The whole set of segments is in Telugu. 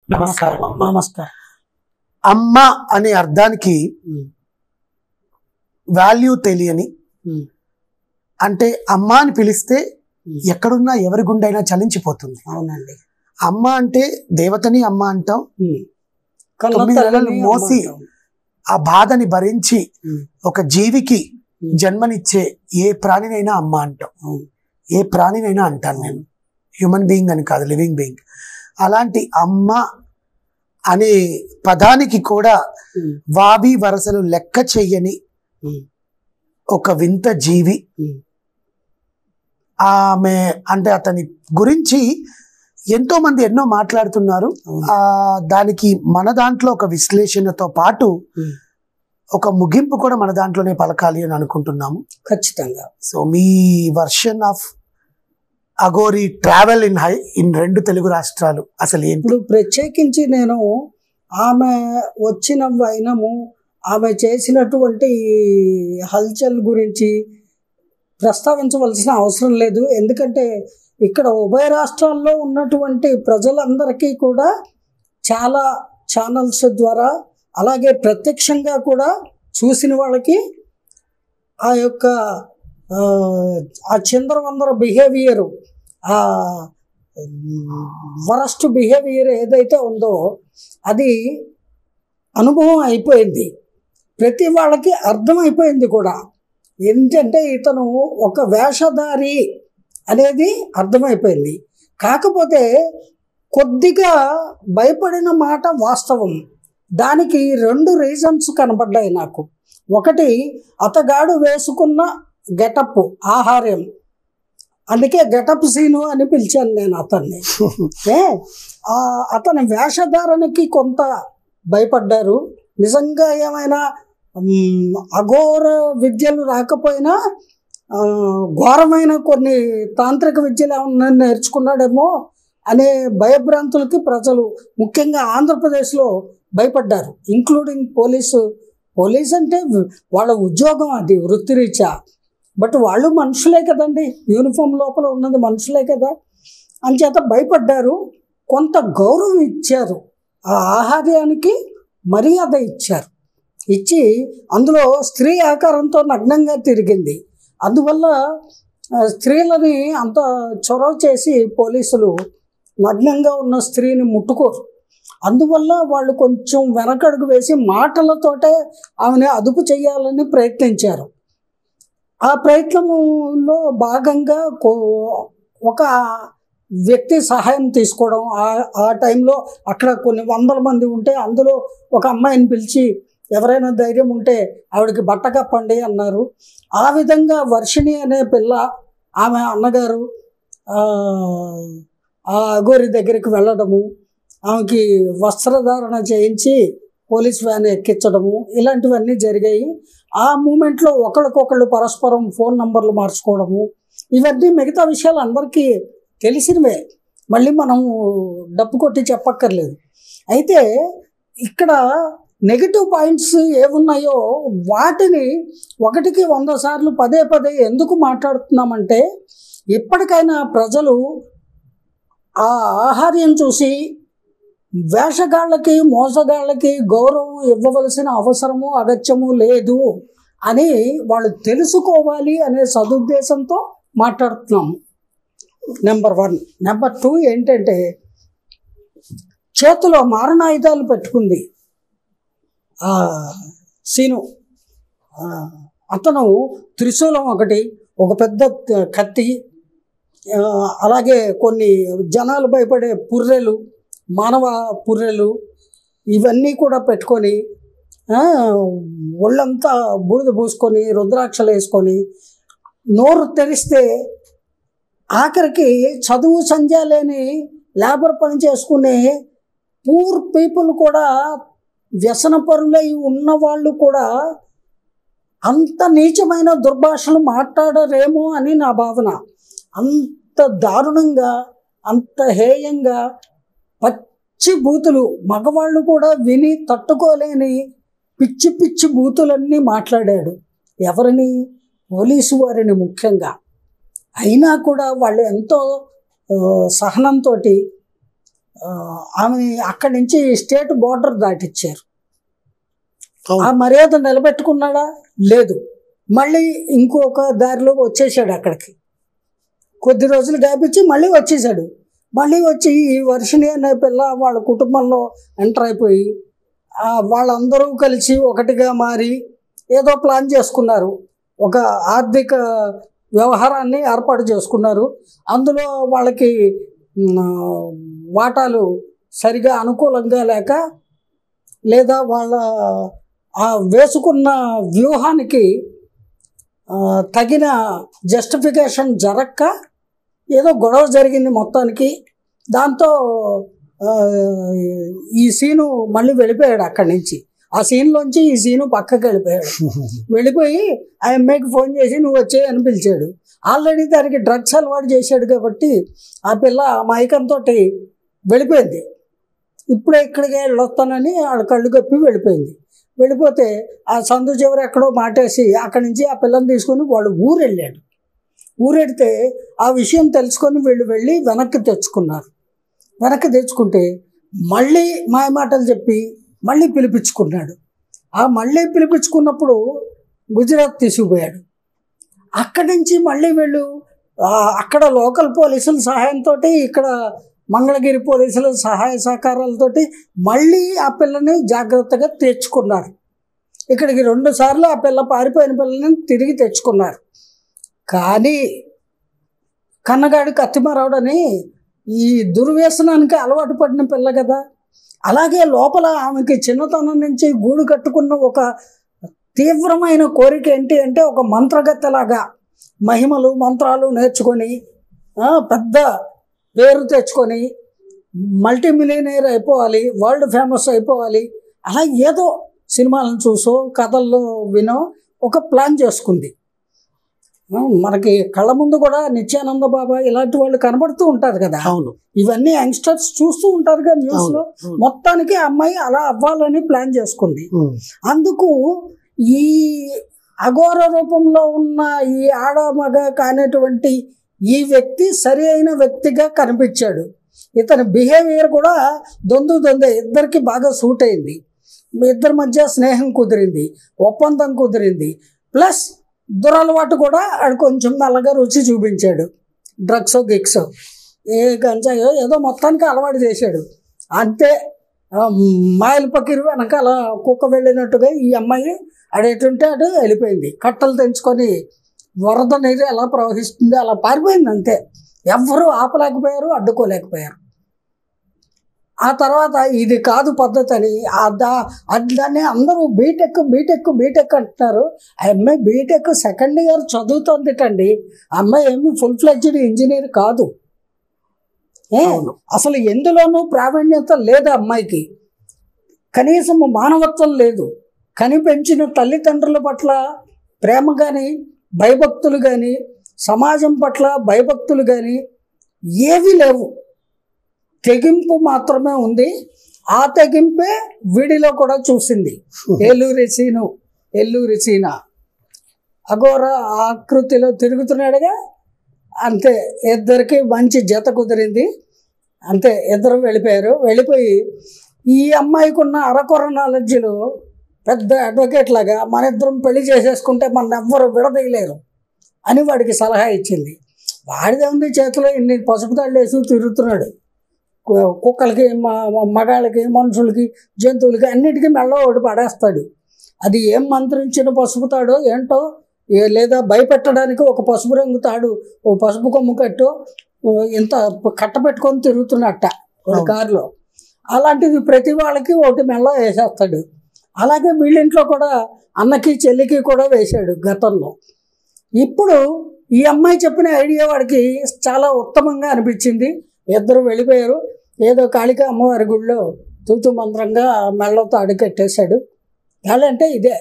నమస్కారం. నమస్కారం. అమ్మ అనే అర్థానికి వాల్యూ తెలియని, అంటే అమ్మ అని పిలిస్తే ఎక్కడున్నా ఎవరి గుండైనా చలించిపోతుంది. అవునండి. అమ్మ అంటే దేవతని అమ్మ అంటాం. కన్న 9 నెలలు తల్లిని మోసి అమ్మ అంటాం. ఆ బాధని భరించి ఉమ్. ఒక జీవికి జన్మనిచ్చే ఏ ప్రాణినైనా అమ్మ అంటాం. అవును. ఏ ప్రాణినైనా అంటాను నేను, హ్యూమన్ బీయింగ్ అని కాదు, లివింగ్ బీయింగ్. అలాంటి అమ్మ అనే పదానికి కూడా ఉమ్. వావి వరసలు లెక్క చెయ్యని ఉమ్. ఒక వింత జీవి. ఉమ్. ఆమె అంటే అతని గురించి ఎంతో మంది ఎన్నో మాట్లాడుతున్నారు. అవును. దానికి మన దాంట్లో ఒక విశ్లేషణతో పాటు ఉమ్. ఒక ముగింపు కూడా మన దాంట్లోనే పలకాలి అని అనుకుంటున్నాము. ఖచ్చితంగా. So me version of Aghori travel in 2 Telugu రాష్ట్రాలు అసలు ఏంటి? ఇప్పుడు ప్రత్యేకించి నేను ఆమె వచ్చిన వైనము, ఆమె చేసినటువంటి హల్చల్ గురించి ప్రస్తావించవలసిన అవసరం లేదు. ఎందుకంటే ఇక్కడ ఉభయ రాష్ట్రాల్లో ఉన్నటువంటి ప్రజలందరికీ కూడా చాలా ఛానల్స్ ద్వారా, అలాగే ప్రత్యక్షంగా కూడా చూసిన వాళ్ళకి ఆ యొక్క ఆ చిందరవందర బిహేవియరు, ఆ వరస్ట్ బిహేవియర్ ఏదైతే ఉందో అది అనుభవం అయిపోయింది. ప్రతి వాళ్ళకి అర్థమైపోయింది కూడా. ఏంటంటే ఇతను ఒక వేషధారి అనేది అర్థమైపోయింది. కాకపోతే కొద్దిగా భయపడిన మాట వాస్తవం. దానికి 2 రీజన్స్ కనబడ్డాయి నాకు. ఒకటి, అతగాడు వేసుకున్న గెటప్, ఆహార్యం. అందుకే గెటప్ సీను అని పిలిచాను నేను అతన్ని. అతని వేషధారణకి కొంత భయపడ్డారు. నిజంగా ఏమైనా అఘోర విద్యలు రాకపోయినా ఘోరమైన కొన్ని తాంత్రిక విద్యలు ఏమన్నా నేర్చుకున్నాడేమో అనే భయభ్రాంతులకి ప్రజలు, ముఖ్యంగా ఆంధ్రప్రదేశ్లో భయపడ్డారు. ఇంక్లూడింగ్ పోలీస్ అంటే వాళ్ళ ఉద్యోగం, అది వృత్తిరీత్యా. బట్ వాళ్ళు మనుషులే కదండి, యూనిఫామ్ లోపల ఉన్నది మనుషులే కదా. అంచేత భయపడ్డారు. కొంత గౌరవం ఇచ్చారు, ఆ ఆహార్యానికి మర్యాద ఇచ్చారు. ఇచ్చి అందులో స్త్రీ ఆకారంతో నగ్నంగా తిరిగింది. అందువల్ల స్త్రీలని అంత చొరవ చేసి పోలీసులు నగ్నంగా ఉన్న స్త్రీని ముట్టుకోరు. అందువల్ల వాళ్ళు కొంచెం వెనకడుగు వేసి మాటలతోటే ఆమెను అదుపు చేయాలని ప్రయత్నించారు. ఆ ప్రయత్నంలో భాగంగా ఒక వ్యక్తి సహాయం తీసుకోవడం, ఆ టైంలో అక్కడ కొన్ని 100 మంది ఉంటే అందులో ఒక అమ్మాయిని పిలిచి, ఎవరైనా ధైర్యం ఉంటే ఆవిడకి బట్ట కప్పండి అన్నారు. ఆ విధంగా వర్షిణి అనే పిల్ల, ఆమె అన్నగారు ఆ అఘోరి దగ్గరికి వెళ్ళడము, ఆమెకి వస్త్రధారణ చేయించి పోలీస్ వ్యాన్ ఎక్కించడము, ఇలాంటివన్నీ జరిగాయి. ఆ మూమెంట్లో ఒకరికొకళ్ళు పరస్పరం ఫోన్ నంబర్లు మార్చుకోవడము, ఇవన్నీ మిగతా విషయాలు అందరికీ తెలిసినవే, మళ్ళీ మనం డప్పు కొట్టి చెప్పక్కర్లేదు. అయితే ఇక్కడ నెగిటివ్ పాయింట్స్ ఏమున్నాయో వాటిని 1కి 100 సార్లు పదే పదే ఎందుకు మాట్లాడుతున్నామంటే, ఇప్పటికైనా ప్రజలు ఆ ఆహార్యం చూసి వేషగాళ్ళకి, మోసగాళ్ళకి గౌరవం ఇవ్వవలసిన అవసరము, అగత్యము లేదు అని వాళ్ళు తెలుసుకోవాలి అనే సదుద్దేశంతో మాట్లాడుతున్నాము. నెంబర్ 1. నెంబర్ 2 ఏంటంటే, చేతిలో మారణాయుధాలు పెట్టుకుంది సీను. అతను త్రిశూలం ఒకటి, ఒక పెద్ద కత్తి, అలాగే కొన్ని జనాలు భయపడే పుర్రెలు, మానవ పుర్రెలు, ఇవన్నీ కూడా పెట్టుకొని ఒళ్ళంతా బూడిద పూసుకొని రుద్రాక్షలు వేసుకొని, నోరు తెరిస్తే ఆఖరికి చదువు సంధ్య లేని లేబర్ పని చేసుకునే పూర్ పీపుల్ కూడా, వ్యసనపరులై ఉన్నవాళ్ళు కూడా అంత నీచమైన దుర్భాషలు మాట్లాడరేమో అని నా భావన. అంత దారుణంగా, అంత హేయంగా పచ్చి బూతులు, మగవాళ్ళు కూడా విని తట్టుకోలేని పిచ్చి పిచ్చి బూతులన్నీ మాట్లాడాడు. ఎవరిని? పోలీసు వారిని ముఖ్యంగా. అయినా కూడా వాళ్ళు ఎంతో సహనంతో ఆమె అక్కడి నుంచి స్టేట్ బోర్డర్ దాటిచ్చారు. అవును. ఆ మర్యాద నిలబెట్టుకున్నాడా? లేదు. మళ్ళీ ఇంకొక దారిలో వచ్చేసాడు అక్కడికి. కొద్ది రోజులు గ్యాప్ ఇచ్చి మళ్ళీ వచ్చేసాడు. మళ్ళీ వచ్చి ఈ వర్షిణి అనే పిల్ల వాళ్ళ కుటుంబంలో ఎంటర్ అయిపోయి వాళ్ళందరూ కలిసి ఒకటిగా మారి ఏదో ప్లాన్ చేసుకున్నారు. ఒక ఆర్థిక వ్యవహారాన్ని ఏర్పాటు చేసుకున్నారు. అందులో వాళ్ళకి వాటాలు సరిగా అనుకూలంగా లేక, లేదా వాళ్ళ వేసుకున్న వ్యూహానికి తగిన జస్టిఫికేషన్ జరక్క ఏదో గొడవ జరిగింది మొత్తానికి. దాంతో ఈ సీను మళ్ళీ వెళ్ళిపోయాడు అక్కడి నుంచి. ఆ సీన్లోంచి ఈ సీను పక్కకి వెళ్ళిపోయాడు. వెళ్ళిపోయి ఆ అమ్మాయికి ఫోన్ చేసి నువ్వు వచ్చే అని పిలిచాడు. ఆల్రెడీ దానికి డ్రగ్స్ అలవాటు చేశాడు కాబట్టి ఆ పిల్ల మైకంతో వెళ్ళిపోయింది. ఇప్పుడే ఇక్కడికి వెళ్ళొస్తానని వాళ్ళ కళ్ళు కప్పి వెళ్ళిపోయింది. వెళ్ళిపోతే ఆ సందు చివరి ఎక్కడో మాటేసి అక్కడి నుంచి ఆ పిల్లని తీసుకొని వాళ్ళు ఊరు వెళ్ళాడు. ఊరెడితే ఆ విషయం తెలుసుకొని వీళ్ళు వెళ్ళి వెనక్కి తెచ్చుకున్నారు. వెనక్కి తెచ్చుకుంటే మళ్ళీ మాయమాటలు చెప్పి మళ్ళీ పిలిపించుకున్నాడు. ఆ మళ్ళీ పిలిపించుకున్నప్పుడు గుజరాత్ తీసుకుపోయాడు. అక్కడి నుంచి మళ్ళీ వీళ్ళు అక్కడ లోకల్ పోలీసుల సహాయంతో, ఇక్కడ మంగళగిరి పోలీసుల సహాయ సహకారాలతోటి మళ్ళీ ఆ పిల్లని జాగ్రత్తగా తెచ్చుకున్నారు. ఇక్కడికి 2 సార్లు ఆ పిల్ల పారిపోయిన పిల్లని తిరిగి తెచ్చుకున్నారు. కానీ కన్నగాడి కత్తిమారావుడని ఈ దుర్వ్యసనానికి అలవాటు పడిన పిల్ల కదా. అలాగే లోపల ఆమెకి చిన్నతనం నుంచి గూడు కట్టుకున్న ఒక తీవ్రమైన కోరిక ఏంటి అంటే, ఒక మంత్రగత్తెలాగా మహిమలు మంత్రాలు నేర్చుకొని పెద్ద పేరు తెచ్చుకొని మల్టీ మిలియనీర్ అయిపోవాలి, వరల్డ్ ఫేమస్ అయిపోవాలి. అలా ఏదో సినిమాలను చూసో కథల్లో వినో ఒక ప్లాన్ చేసుకుంది. మనకి కళ్ళ ముందు కూడా నిత్యానంద బాబా ఇలాంటి వాళ్ళు కనబడుతూ ఉంటారు కదా. అవును. ఇవన్నీ యంగ్స్టర్స్ చూస్తూ ఉంటారు కదా న్యూస్లో. మొత్తానికి అమ్మాయి అలా అవ్వాలని ప్లాన్ చేసుకుంది. అందుకు ఈ అఘోర రూపంలో ఉన్న ఈ ఆడ మగ కానిటువంటి ఈ వ్యక్తి సరి అయిన వ్యక్తిగా కనిపించాడు. ఇతని బిహేవియర్ కూడా దొందే ఇద్దరికి బాగా సూట్ అయింది. ఇద్దరి మధ్య స్నేహం కుదిరింది, ఒప్పందం కుదిరింది. ప్లస్ దురలవాటు కూడా ఆడు కొంచెం మెల్లగా రుచి చూపించాడు. డ్రగ్స్ గిక్స్ ఏ గంజాయో ఏదో మొత్తానికి అలవాటు చేశాడు. అంతే మాయల పకీరు వెనకాల కుక్క వెళ్ళినట్టుగా ఈ అమ్మాయి అడేటుంటే అటు వెళ్ళిపోయింది. కట్టలు తెంచుకొని వరద నీరు ఎలా ప్రవహిస్తుంది అలా పారిపోయింది అంతే. ఎవ్వరూ ఆపలేకపోయారు, అడ్డుకోలేకపోయారు. ఆ తర్వాత ఇది కాదు పద్ధతి అని దాన్ని అందరూ బీటెక్ అంటున్నారు. ఆ అమ్మాయి బీటెక్ సెకండ్ ఇయర్ చదువుతుందిటండి. ఆ అమ్మాయి ఏమి ఫుల్ ఫ్లెడ్జ్డ్ ఇంజనీర్ కాదు. అసలు ఎందులోనూ ప్రావీణ్యత లేదు అమ్మాయికి. కనీసం మానవత్వం లేదు. కనిపెంచిన తల్లిదండ్రుల పట్ల ప్రేమ కానీ, భయభక్తులు కానీ, సమాజం పట్ల భయభక్తులు కానీ ఏవీ లేవు. తెగింపు మాత్రమే ఉంది. ఆ తెగింపే వీడిలో కూడా చూసింది. ఎల్లూరి సీనా అఘోర ఆకృతిలో తిరుగుతున్నాడుగా. అంతే, ఇద్దరికి మంచి జత కుదిరింది. అంతే, ఇద్దరు వెళ్ళిపోయారు. వెళ్ళిపోయి ఈ అమ్మాయికి ఉన్న అరకొర నాలెడ్జ్లో పెద్ద అడ్వకేట్ లాగా మన ఇద్దరం పెళ్లి చేసేసుకుంటే మన ఎవ్వరు విడదీయలేరు అని వాడికి సలహా ఇచ్చింది. వాడిదేముంది, చేతిలో ఇన్ని పసుపు తాళ్ళు వేసి తిరుగుతున్నాడు. కుక్కలకి, మగాళ్ళకి, మనుషులకి, జంతువులకి అన్నిటికీ మెళ్ళ ఒకటి పడేస్తాడు. అది ఏం మంత్రించిన పసుపు తాడో ఏంటో, లేదా భయపెట్టడానికి ఒక పసుపు రంగు తాడు, ఓ పసుపు కొమ్ము కట్టు ఇంత కట్ట పెట్టుకొని తిరుగుతున్నట్ట ఒక కారులో. అలాంటిది ప్రతి వాళ్ళకి ఒకటి మెళ్ళ వేసేస్తాడు. అలాగే వీళ్ళింట్లో కూడా అన్నకి చెల్లికి కూడా వేశాడు గతంలో. ఇప్పుడు ఈ అమ్మాయి చెప్పిన ఐడియా వాడికి చాలా ఉత్తమంగా అనిపించింది. ఇద్దరు వెళ్ళిపోయారు. ఏదో కాళికా అమ్మవారి గుడిలో తూతు మంత్రంగా మెళ్ళతో అడుగెట్టేశాడు. అంటే ఇదే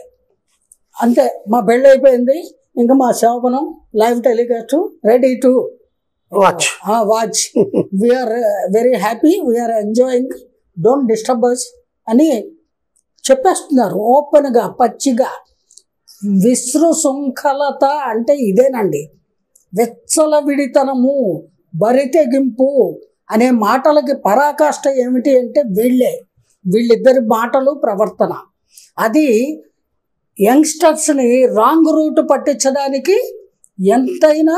అంతే, మా పెళ్ళి అయిపోయింది, ఇంకా మా శోభనం live telecast ready to watch. We are very happy, we are enjoying, don't disturb us అని చెప్పేస్తున్నారు ఓపెన్గా, పచ్చిగా. విశృంఖలత అంటే ఇదేనండి. వెచ్చల విడితనము, బరితెగింపు, అనే మాటలకి పరాకాష్ట ఏమిటి అంటే వీళ్ళిద్దరి మాటలు ప్రవర్తన. అది యంగ్స్టర్స్ని రాంగ్ రూట్ పట్టించడానికి ఎంతైనా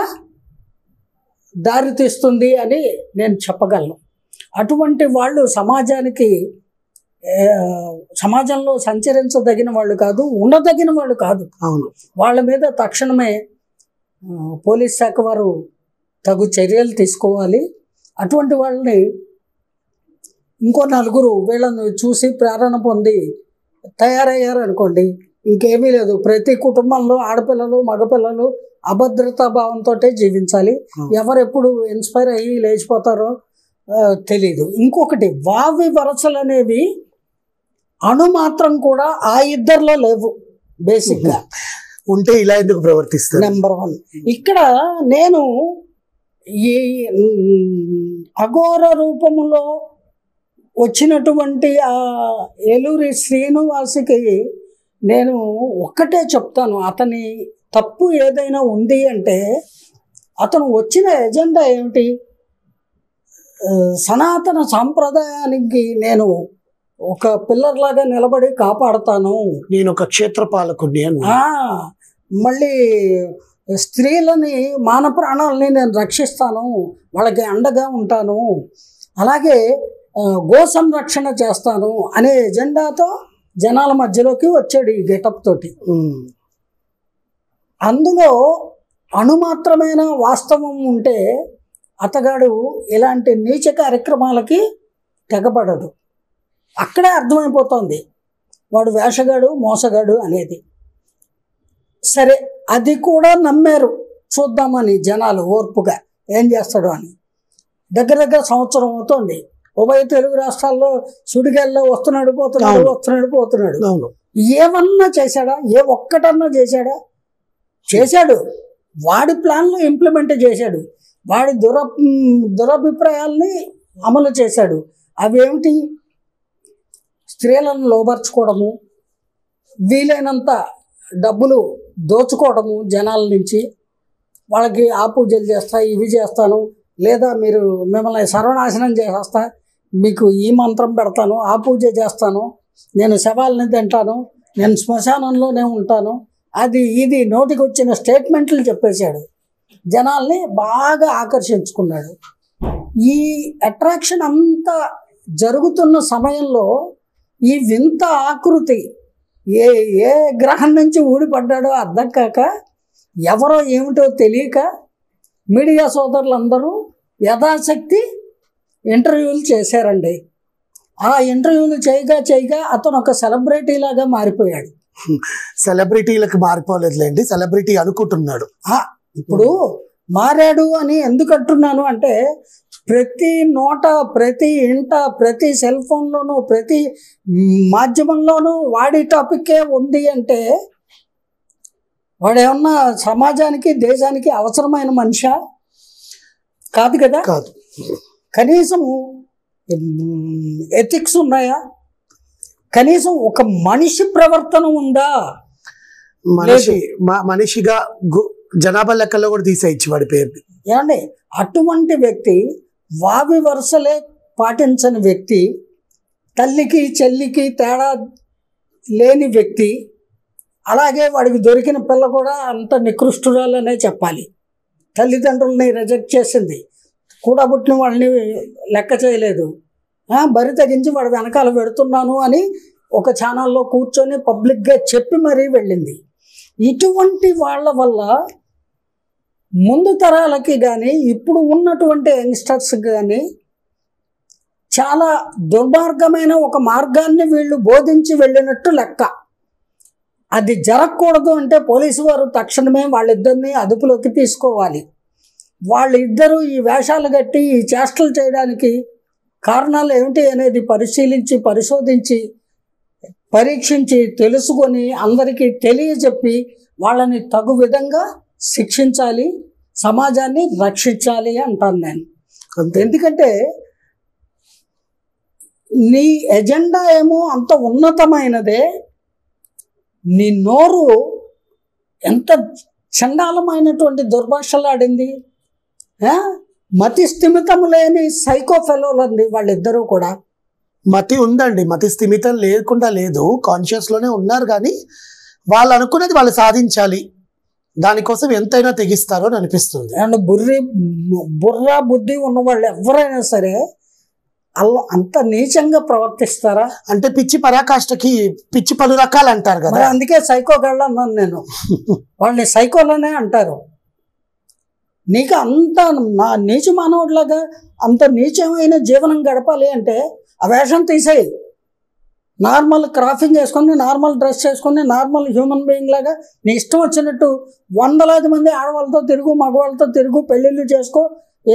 దారితీస్తుంది అని నేను చెప్పగలను. అటువంటి వాళ్ళు సమాజంలో సంచరించదగిన వాళ్ళు కాదు, ఉండదగిన వాళ్ళు కాదు. అవును, వాళ్ళ మీద తక్షణమే పోలీస్ శాఖ వారు తగు చర్యలు తీసుకోవాలి. అటువంటి వాళ్ళని ఇంకో నలుగురు వీళ్ళని చూసి ప్రేరణ పొంది తయారయ్యారు అనుకోండి, ఇంకేమీ లేదు. ప్రతి కుటుంబంలో ఆడపిల్లలు మగపిల్లలు అభద్రతా భావంతో జీవించాలి. ఎవరెప్పుడు ఇన్స్పైర్ అయ్యి లేచిపోతారో తెలీదు. ఇంకొకటి, వావి వరసలు అనేవి అణుమాత్రం కూడా ఆ ఇద్దరిలో లేవు. బేసిక్గా ఉంటే ఇలా ఎందుకు ప్రవర్తిస్తారు? నెంబర్ 1 ఇక్కడ నేను ఈ అఘోర రూపంలో వచ్చినటువంటి ఆ ఏలూరి శ్రీనివాసుకి నేను ఒక్కటే చెప్తాను, అతని తప్పు ఏదైనా ఉంది అంటే అతను వచ్చిన ఎజెండా ఏమిటి? సనాతన సాంప్రదాయానికి నేను ఒక పిల్లర్లాగా నిలబడి కాపాడుతాను, నేను ఒక క్షేత్రపాలకుడిని అని. మళ్ళీ స్త్రీలని మాన ప్రాణాలని నేను రక్షిస్తాను, వాళ్ళకి అండగా ఉంటాను, అలాగే గో సంరక్షణ చేస్తాను అనే ఎజెండాతో జనాల మధ్యలోకి వచ్చాడు ఈ గెటప్ తోటి. అందులో అణుమాత్రమైన వాస్తవం ఉంటే అతగాడు ఇలాంటి నీచ కార్యక్రమాలకి తెగబడడు. అక్కడే అర్థమైపోతుంది వాడు వేషగాడు మోసగాడు అనేది. సరే, అది కూడా నమ్మారు, చూద్దామని జనాలు ఓర్పుగా ఏం చేస్తాడు అని. దగ్గర సంవత్సరం అవుతుంది. ఉభయ తెలుగు రాష్ట్రాల్లో సుడిగాల్లో వస్తున్నాడు పోతున్నాడు. ఏమన్నా చేశాడా? ఏ ఒక్కటన్నా చేశాడా? చేశాడు. వాడి ప్లాన్లు ఇంప్లిమెంట్ చేశాడు, వాడి దురభిప్రాయాల్ని అమలు చేశాడు. అవేమిటి? స్త్రీలను లోబర్చుకోవడము, వీలైనంత డబ్బులు దోచుకోవడము జనాల నుంచి, వాళ్ళకి ఆ పూజలు చేస్తా, ఇవి చేస్తాను, లేదా మీరు మిమ్మల్ని సర్వనాశనం చేసేస్తా, మీకు ఈ మంత్రం పెడతాను, ఆ పూజ చేస్తాను, నేను శవాలని తింటాను, నేను శ్మశానంలోనే ఉంటాను, అది ఇది నోటికి వచ్చిన స్టేట్మెంట్లు చెప్పేశాడు. జనాల్ని బాగా ఆకర్షించుకున్నాడు. ఈ అట్రాక్షన్ అంతా జరుగుతున్న సమయంలో ఈ వింత ఆకృతి ఏ గ్రహం నుంచి ఊడిపడ్డాడో అర్థం కాక, ఎవరో ఏమిటో తెలియక మీడియా సోదరులందరూ యథాశక్తి ఇంటర్వ్యూలు చేశారండి. ఆ ఇంటర్వ్యూలు చేయగా అతను ఒక సెలబ్రిటీ లాగా మారిపోయాడు. సెలబ్రిటీలకు మారిపోలేదులేండి, సెలబ్రిటీ అనుకుంటున్నాడు. ఇప్పుడు మారాడు అని ఎందుకు అంటున్నాను అంటే, ప్రతి నోట, ప్రతి ఇంట, ప్రతి సెల్ ఫోన్లోనూ, ప్రతి మాధ్యమంలోనూ వాడి టాపిక్కే ఉంది అంటే వాడేమన్నా సమాజానికి దేశానికి అవసరమైన మనిషా? కాదు కదా. కాదు. కనీసం ఎథిక్స్ ఉన్నాయా? కనీసం ఒక మనిషి ప్రవర్తన ఉందా? మనిషిగా జనాభా లెక్కల్లో కూడా తీసేయచ్చు వాడి పేరు. ఏమండి, అటువంటి వ్యక్తి, వావి వరుసలే పాటించని వ్యక్తి, తల్లికి చెల్లికి తేడా లేని వ్యక్తి, అలాగే వాడికి దొరికిన పిల్ల కూడా అంత నికృష్టురాలనే చెప్పాలి. తల్లిదండ్రుల్ని రిజెక్ట్ చేసింది, కూడబుట్టిన వాళ్ళని లెక్క చేయలేదు, బరి తెగించి వాడు వెనకాల పెడుతున్నాను అని ఒక ఛానల్లో కూర్చొని పబ్లిక్గా చెప్పి మరీ వెళ్ళింది. ఇటువంటి వాళ్ళ వల్ల ముందు తరాలకి కానీ ఇప్పుడు ఉన్నటువంటి యంగ్స్టర్స్ కానీ చాలా దుర్మార్గమైన ఒక మార్గాన్ని వీళ్ళు బోధించి వెళ్ళినట్టు లెక్క. అది జరగకూడదు అంటే పోలీసు వారు తక్షణమే వాళ్ళిద్దరినీ అదుపులోకి తీసుకోవాలి. వాళ్ళిద్దరూ ఈ వేషాలు కట్టి ఈ చేష్టలు చేయడానికి కారణాలు ఏమిటి అనేది పరిశీలించి, పరిశోధించి, పరీక్షించి, తెలుసుకొని అందరికీ తెలియజెప్పి వాళ్ళని తగు విధంగా శిక్షించాలి, సమాజాన్ని రక్షించాలి అంటాను నేను. ఎందుకంటే నీ ఎజెండా ఏమో అంత ఉన్నతమైనదే, నీ నోరు ఎంత చండాలమైనటువంటి దుర్భాషలాడింది. మతి స్థిమితం లేని సైకో ఫెలోలండి వాళ్ళిద్దరూ కూడా. మతి ఉందండి, మతి స్థిమితం లేకుండా లేదు, కాన్షియస్లోనే ఉన్నారు. కానీ వాళ్ళు అనుకున్నది వాళ్ళు సాధించాలి, దానికోసం ఎంతైనా తెగిస్తారో అని అనిపిస్తుంది. అండ్ బుర్ర బుద్ధి ఉన్న వాళ్ళు ఎవరైనా సరే అలా అంత నీచంగా ప్రవర్తిస్తారా? అంటే పిచ్చి పరాకాష్ఠకి పిచ్చి పలు రకాలు అంటారు కదా, అందుకే సైకో గళ్ళ అన్నాను నేను. వాళ్ళని సైకోలోనే అంటారు. నీకు అంత నా నీచ మానవుడిలాగా అంత నీచమైన జీవనం గడపాలి అంటే ఆ వేషం తీసేయి. నార్మల్ క్రాఫింగ్ వేసుకొని, నార్మల్ డ్రెస్ వేసుకొని, నార్మల్ హ్యూమన్ బీయింగ్ లాగా నీ ఇష్టం వచ్చినట్టు వందలాది మంది ఆడవాళ్ళతో తిరుగు, మగవాళ్ళతో తిరుగు, పెళ్ళిళ్ళు చేసుకో,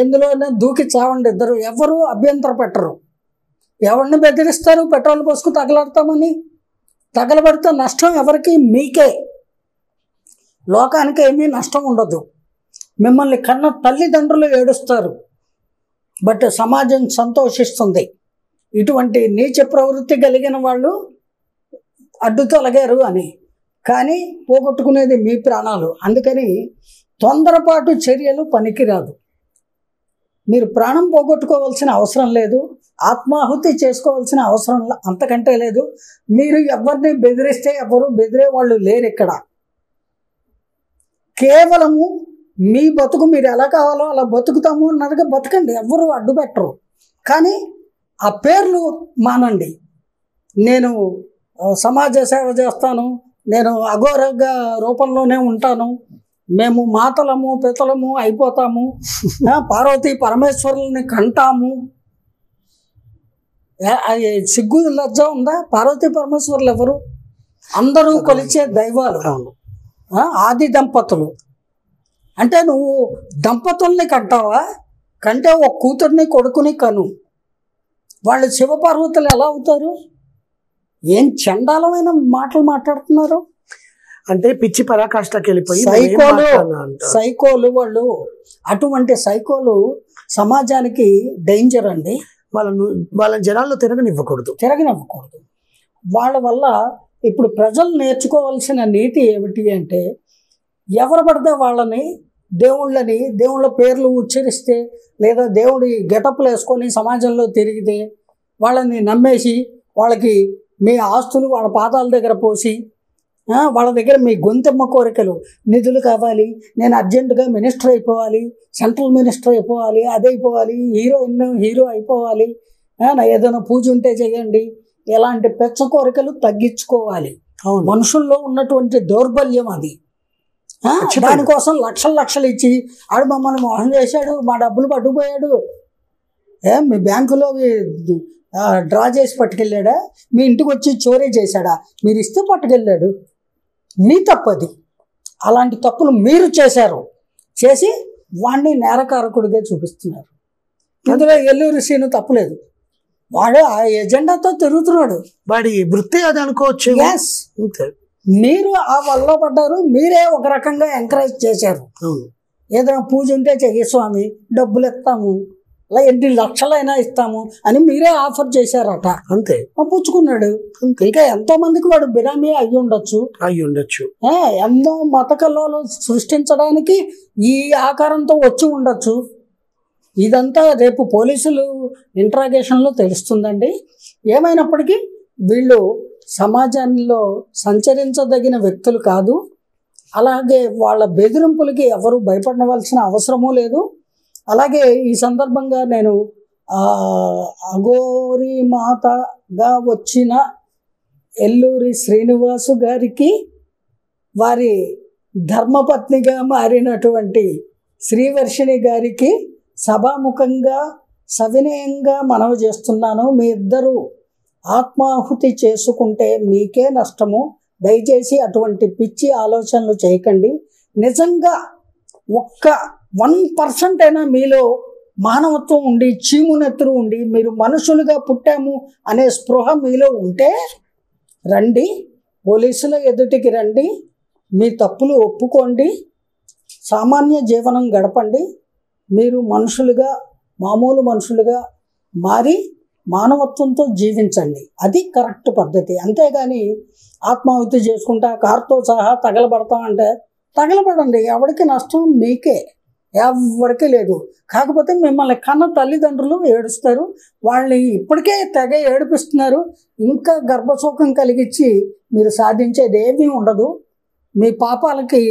ఎందులోనే దూకి చావండి ఇద్దరు, ఎవరు అభ్యంతర పెట్టరు. ఎవరిని బెదిరిస్తారు? పెట్రోల్ పోసుకు తగలడతామని. తగలబడితే నష్టం ఎవరికి? మీకే. లోకానికి ఏమీ నష్టం ఉండదు. మిమ్మల్ని కన్న తల్లిదండ్రులు ఏడుస్తారు, బట్ సమాజం సంతోషిస్తుంది. ఇటువంటి నీచ ప్రవృత్తి కలిగిన వాళ్ళు అడ్డు తొలగారు అని. కానీ పోగొట్టుకునేది మీ ప్రాణాలు. అందుకని తొందరపాటు చర్యలు పనికిరాదు. మీరు ప్రాణం పోగొట్టుకోవాల్సిన అవసరం లేదు, ఆత్మాహుతి చేసుకోవాల్సిన అవసరం అంతకంటే లేదు. మీరు ఎవరిని బెదిరిస్తే ఎవరు బెదిరే వాళ్ళు లేరు ఇక్కడ. కేవలము మీ బతుకు మీరు ఎలా కావాలో అలా బతుకుతాము అన్నట్టుగా బతకండి, ఎవరు అడ్డు పెట్టరు. కానీ ఆ పేర్లు మానండి. నేను సమాజ సేవ చేస్తాను, నేను అఘోరగా రూపంలోనే ఉంటాను, మేము మాతలము పితలము అయిపోతాము, పార్వతీ పరమేశ్వరుల్ని కంటాము. సిగ్గు లజ్జ ఉందా? పార్వతీ పరమేశ్వరులు ఎవరు? అందరూ కొలిచే దైవాలు, ఆది దంపతులు. అంటే నువ్వు దంపతుల్ని కంటావా? కంటే ఒక కూతుర్ని కొడుకుని కను. వాళ్ళు శివపార్వతులు ఎలా అవుతారు? ఏం చండాలమైన మాటలు మాట్లాడుతున్నారు. అంటే పిచ్చి పరాకాష్ఠకి వెళ్ళిపోయి సైకోలు వాళ్ళు. అటువంటి సైకోలు సమాజానికి డేంజర్ అండి. వాళ్ళ జనాల్లో తిరగనివ్వకూడదు. వాళ్ళ వల్ల ఇప్పుడు ప్రజలు నేర్చుకోవాల్సిన నీతి ఏమిటి అంటే, ఎవరు పడితే వాళ్ళని దేవుళ్ళ పేర్లు ఉచ్చరిస్తే, లేదా దేవుడి గెటప్లు వేసుకొని సమాజంలో తిరిగితే వాళ్ళని నమ్మేసి, వాళ్ళకి మీ ఆస్తులు వాళ్ళ పాదాల దగ్గర పోసి, వాళ్ళ దగ్గర మీ గొంతెమ్మ కోరికలు, నిధులు కావాలి, నేను అర్జెంటుగా మినిస్టర్ అయిపోవాలి, సెంట్రల్ మినిస్టర్ అయిపోవాలి, అదైపోవాలి, హీరో అయిపోవాలి, ఏదైనా పూజ ఉంటే చేయండి, ఇలాంటి పెచ్చ కోరికలు తగ్గించుకోవాలి. మనుషుల్లో ఉన్నటువంటి దౌర్బల్యం అది. దానికోసం లక్షలు ఇచ్చి ఆడు మమ్మల్ని మోసం చేశాడు, మా డబ్బులు పట్టుకుపోయాడు, మీ బ్యాంకులో డ్రా చేసి పట్టుకెళ్ళాడా, మీ ఇంటికి వచ్చి చోరీ చేశాడా, మీరు ఇస్తే పట్టుకెళ్ళాడు, మీ తప్పది. అలాంటి తప్పులు మీరు చేసి వాడిని నేరకారకుడిగా చూపిస్తున్నారు. ఇందులో ఎల్లూరి సీను తప్పులేదు, వాడు ఆ ఎజెండాతో తిరుగుతున్నాడు, వాడి వృత్తి అది అనుకోవచ్చు. మీరు ఆ వల్ల పడ్డారు, మీరే ఒక రకంగా ఎంకరేజ్ చేశారు. ఏదైనా పూజ ఉంటే చెయ్యి స్వామి, డబ్బులు ఇస్తాము, అలా ఎన్ని లక్షలైనా ఇస్తాము అని మీరే ఆఫర్ చేశారట. అంతే, పుచ్చుకున్నాడు. ఇంకా ఎంతో మందికి వాడు బిరామీ అయ్యి ఉండొచ్చు. ఎంతో మత కల్లోలు సృష్టించడానికి ఈ ఆకారంతో వచ్చి ఉండొచ్చు. ఇదంతా రేపు పోలీసులు ఇంట్రాగేషన్లో తెలుస్తుందండి. ఏమైనప్పటికీ వీళ్ళు సమాజంలో సంచరించదగిన వ్యక్తులు కాదు. అలాగే వాళ్ళ బెదిరింపులకి ఎవరు భయపడవలసిన అవసరమూ లేదు. అలాగే ఈ సందర్భంగా నేను అఘోరి మాతగా వచ్చిన ఎల్లూరి శ్రీనివాసు గారికి, వారి ధర్మపత్నిగా మారినటువంటి శ్రీవర్షిణి గారికి సభాముఖంగా సవినయంగా మనవి చేస్తున్నాను. మీ ఇద్దరు ఆత్మాహుతి చేసుకుంటే మీకే నష్టము. దయచేసి అటువంటి పిచ్చి ఆలోచనలు చేయకండి. నిజంగా 1% అయినా మీలో మానవత్వం ఉండి, చీమునెత్తురు ఉండి, మీరు మనుషులుగా పుట్టాము అనే స్పృహ మీలో ఉంటే రండి, పోలీసుల ఎదుటికి రండి, మీ తప్పులు ఒప్పుకోండి, సామాన్య జీవనం గడపండి. మీరు మనుషులుగా, మామూలు మనుషులుగా మారి మానవత్వంతో జీవించండి. అది కరెక్ట్ పద్ధతి. అంతేగాని ఆత్మాహుతి చేసుకుంటా కారుతో సహా తగలబడతామంటే తగలబడండి, ఎవరికి నష్టం? మీకే. ఎవరికీ లేదు. కాకపోతే మిమ్మల్ని కన్న తల్లిదండ్రులు ఏడుస్తారు, వాళ్ళని ఇప్పటికే తెగ ఏడిపిస్తున్నారు. ఇంకా గర్భశోకం కలిగించి మీరు సాధించేది ఏమీ ఉండదు. మీ పాపాలకి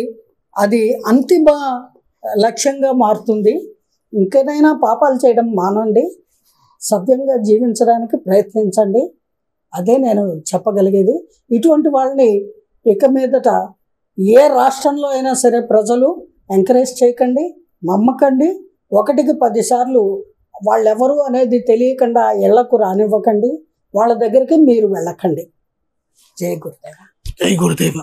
అది అంతిమ లక్ష్యంగా మారుతుంది. ఇంకేదైనా పాపాలు చేయడం మానండి, సవ్యంగా జీవించడానికి ప్రయత్నించండి. అదే నేను చెప్పగలిగేది. ఇటువంటి వాళ్ళని ఇక మీదట ఏ రాష్ట్రంలో అయినా సరే ప్రజలు ఎంకరేజ్ చేయకండి, నమ్మకండి. 1కి 10 సార్లు వాళ్ళెవరు అనేది తెలియకుండా ఇళ్లకు రానివ్వకండి, వాళ్ళ దగ్గరికి మీరు వెళ్ళకండి. జై గురుదేవ. జై గురుదేవ.